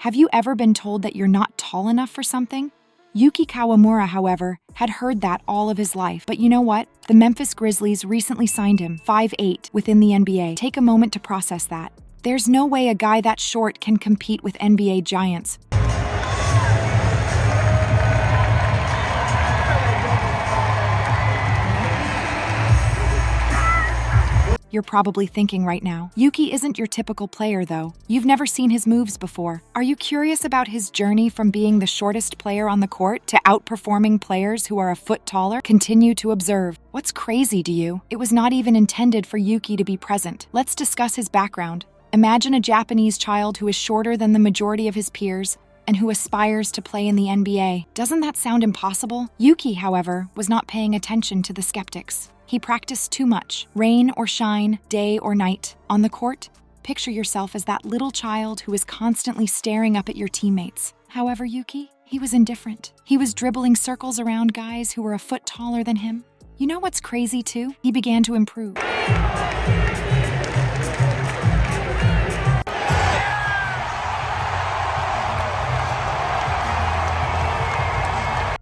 Have you ever been told that you're not tall enough for something? Yuki Kawamura, however, had heard that all of his life. But you know what? The Memphis Grizzlies recently signed him, 5'8", within the NBA. Take a moment to process that. There's no way a guy that short can compete with NBA giants. You're probably thinking right now, Yuki isn't your typical player though. You've never seen his moves before. Are you curious about his journey from being the shortest player on the court to outperforming players who are a foot taller? Continue to observe. What's crazy to you? It was not even intended for Yuki to be present. Let's discuss his background. Imagine a Japanese child who is shorter than the majority of his peers and who aspires to play in the NBA. Doesn't that sound impossible? Yuki, however, was not paying attention to the skeptics. He practiced too much, rain or shine, day or night. On the court, picture yourself as that little child who is constantly staring up at your teammates. However, Yuki, he was indifferent. He was dribbling circles around guys who were a foot taller than him. You know what's crazy too? He began to improve.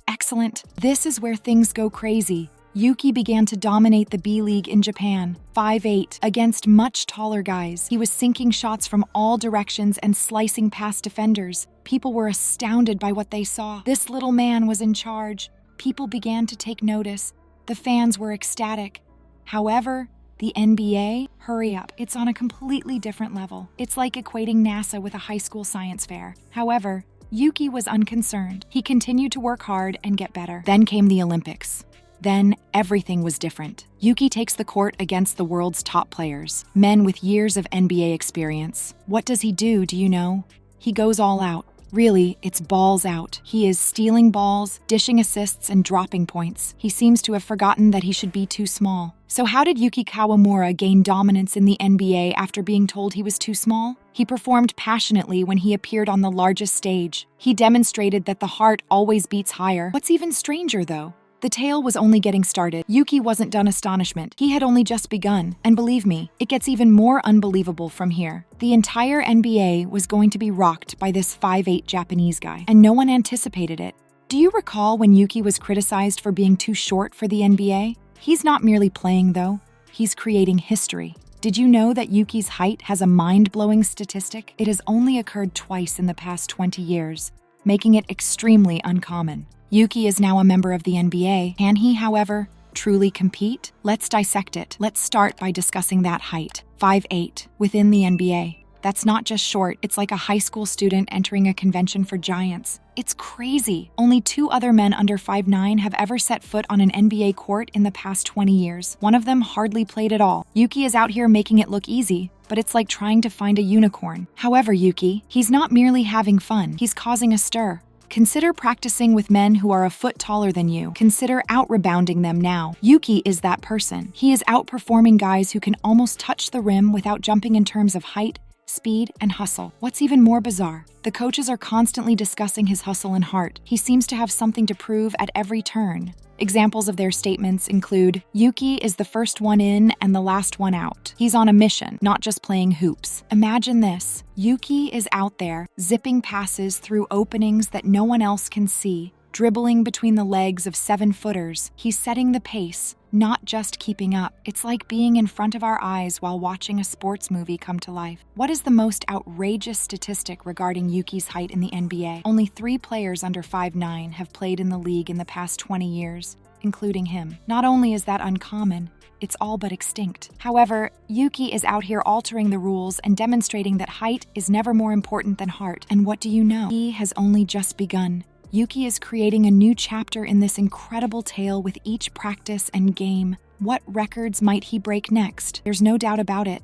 Excellent. This is where things go crazy. Yuki began to dominate the B-League in Japan, 5'8", against much taller guys. He was sinking shots from all directions and slicing past defenders. People were astounded by what they saw. This little man was in charge. People began to take notice. The fans were ecstatic. However, the NBA, hurry up. It's on a completely different level. It's like equating NASA with a high school science fair. However, Yuki was unconcerned. He continued to work hard and get better. Then came the Olympics. Then, everything was different. Yuki takes the court against the world's top players, men with years of NBA experience. What does he do you know? He goes all out. Really, it's balls out. He is stealing balls, dishing assists, and dropping points. He seems to have forgotten that he should be too small. So how did Yuki Kawamura gain dominance in the NBA after being told he was too small? He performed passionately when he appeared on the largest stage. He demonstrated that the heart always beats higher. What's even stranger, though? The tale was only getting started. Yuki wasn't done astonishment. He had only just begun. And believe me, it gets even more unbelievable from here. The entire NBA was going to be rocked by this 5'8" Japanese guy, and no one anticipated it. Do you recall when Yuki was criticized for being too short for the NBA? He's not merely playing, though. He's creating history. Did you know that Yuki's height has a mind-blowing statistic? It has only occurred twice in the past 20 years, making it extremely uncommon. Yuki is now a member of the NBA. Can he, however, truly compete? Let's dissect it. Let's start by discussing that height. 5'8", within the NBA. That's not just short, it's like a high school student entering a convention for giants. It's crazy. Only 2 other men under 5'9" have ever set foot on an NBA court in the past 20 years. One of them hardly played at all. Yuki is out here making it look easy, but it's like trying to find a unicorn. However, Yuki, he's not merely having fun, he's causing a stir. Consider practicing with men who are a foot taller than you. Consider out-rebounding them now. Yuki is that person. He is outperforming guys who can almost touch the rim without jumping in terms of height, speed, and hustle. What's even more bizarre? The coaches are constantly discussing his hustle and heart. He seems to have something to prove at every turn. Examples of their statements include, Yuki is the first one in and the last one out. He's on a mission, not just playing hoops. Imagine this. Yuki is out there, zipping passes through openings that no one else can see, dribbling between the legs of 7-footers. He's setting the pace, not just keeping up. It's like being in front of our eyes while watching a sports movie come to life. What is the most outrageous statistic regarding Yuki's height in the NBA? Only 3 players under 5'9" have played in the league in the past 20 years, including him. Not only is that uncommon, it's all but extinct. However, Yuki is out here altering the rules and demonstrating that height is never more important than heart. And what do you know? He has only just begun. Yuki is creating a new chapter in this incredible tale with each practice and game. What records might he break next? There's no doubt about it.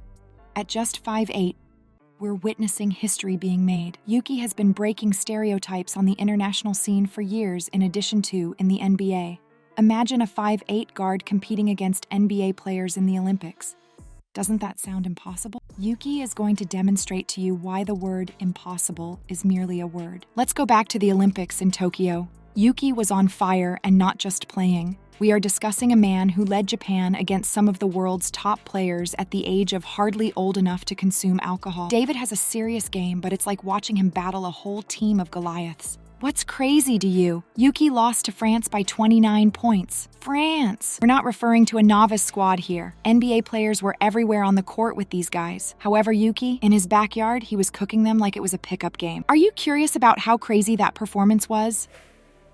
At just 5'8", we're witnessing history being made. Yuki has been breaking stereotypes on the international scene for years in addition to in the NBA. Imagine a 5'8" guard competing against NBA players in the Olympics. Doesn't that sound impossible? Yuki is going to demonstrate to you why the word impossible is merely a word. Let's go back to the Olympics in Tokyo. Yuki was on fire and not just playing. We are discussing a man who led Japan against some of the world's top players at the age of hardly old enough to consume alcohol. David has a serious game, but it's like watching him battle a whole team of Goliaths. What's crazy to you? Yuki lost to France by 29 points. France! We're not referring to a novice squad here. NBA players were everywhere on the court with these guys. However, Yuki, in his backyard, he was cooking them like it was a pickup game. Are you curious about how crazy that performance was?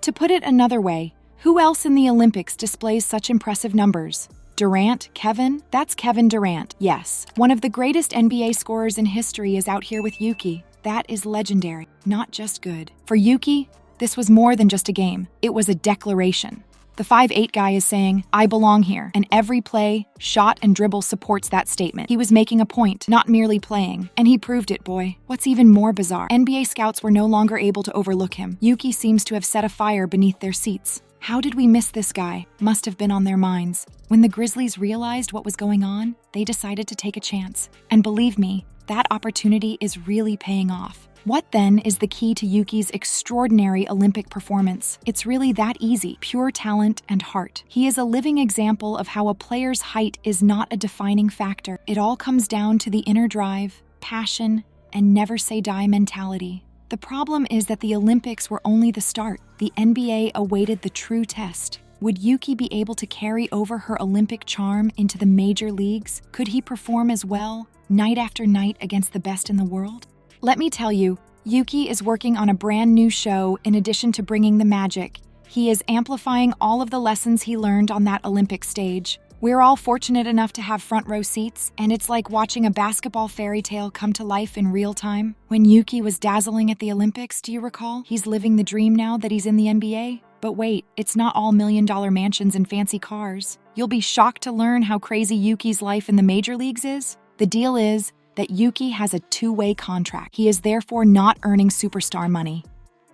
To put it another way, who else in the Olympics displays such impressive numbers? Durant? Kevin? That's Kevin Durant, yes. One of the greatest NBA scorers in history is out here with Yuki. That is legendary, not just good. For Yuki, this was more than just a game. It was a declaration. The 5'8" guy is saying, I belong here, and every play, shot, and dribble supports that statement. He was making a point, not merely playing, and he proved it, boy. What's even more bizarre, NBA scouts were no longer able to overlook him. Yuki seems to have set a fire beneath their seats. How did we miss this guy? Must have been on their minds. When the Grizzlies realized what was going on, they decided to take a chance. And believe me, that opportunity is really paying off. What then is the key to Yuki's extraordinary Olympic performance? It's really that easy, pure talent and heart. He is a living example of how a player's height is not a defining factor. It all comes down to the inner drive, passion, and never say die mentality. The problem is that the Olympics were only the start. The NBA awaited the true test. Would Yuki be able to carry over her Olympic charm into the major leagues? Could he perform as well, night after night, against the best in the world? Let me tell you, Yuki is working on a brand new show in addition to bringing the magic. He is amplifying all of the lessons he learned on that Olympic stage. We're all fortunate enough to have front row seats, and it's like watching a basketball fairy tale come to life in real time. When Yuki was dazzling at the Olympics, do you recall? He's living the dream now that he's in the NBA. But wait, it's not all million-dollar mansions and fancy cars. You'll be shocked to learn how crazy Yuki's life in the major leagues is. The deal is that Yuki has a two-way contract. He is therefore not earning superstar money.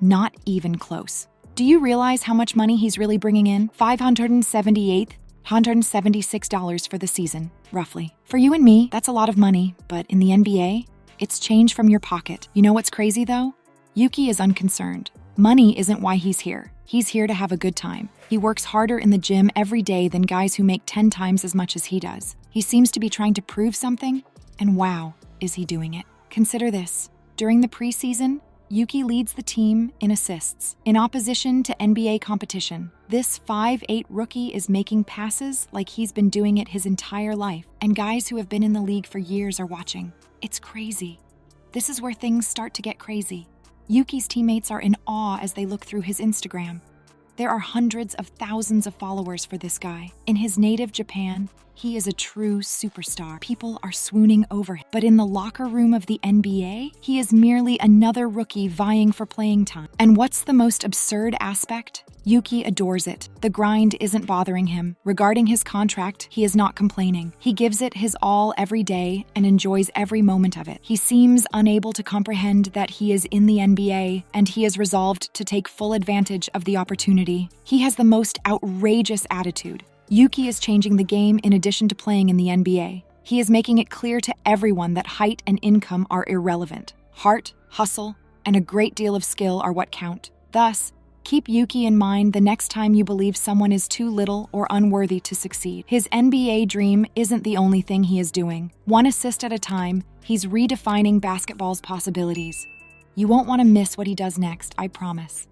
Not even close. Do you realize how much money he's really bringing in? $176 for the season, roughly. For you and me, that's a lot of money, but in the NBA, it's change from your pocket. You know what's crazy though? Yuki is unconcerned. Money isn't why he's here. He's here to have a good time. He works harder in the gym every day than guys who make 10 times as much as he does. He seems to be trying to prove something, and wow, is he doing it. Consider this. During the preseason, Yuki leads the team in assists. In opposition to NBA competition, this 5'8" rookie is making passes like he's been doing it his entire life, and guys who have been in the league for years are watching. It's crazy. This is where things start to get crazy. Yuki's teammates are in awe as they look through his Instagram. There are hundreds of thousands of followers for this guy. In his native Japan, he is a true superstar. People are swooning over him. But in the locker room of the NBA, he is merely another rookie vying for playing time. And what's the most absurd aspect? Yuki adores it. The grind isn't bothering him. Regarding his contract, he is not complaining. He gives it his all every day and enjoys every moment of it. He seems unable to comprehend that he is in the NBA, and he is resolved to take full advantage of the opportunity. He has the most outrageous attitude. Yuki is changing the game in addition to playing in the NBA. He is making it clear to everyone that height and income are irrelevant. Heart, hustle, and a great deal of skill are what count. Thus, keep Yuki in mind the next time you believe someone is too little or unworthy to succeed. His NBA dream isn't the only thing he is doing. One assist at a time, he's redefining basketball's possibilities. You won't want to miss what he does next, I promise.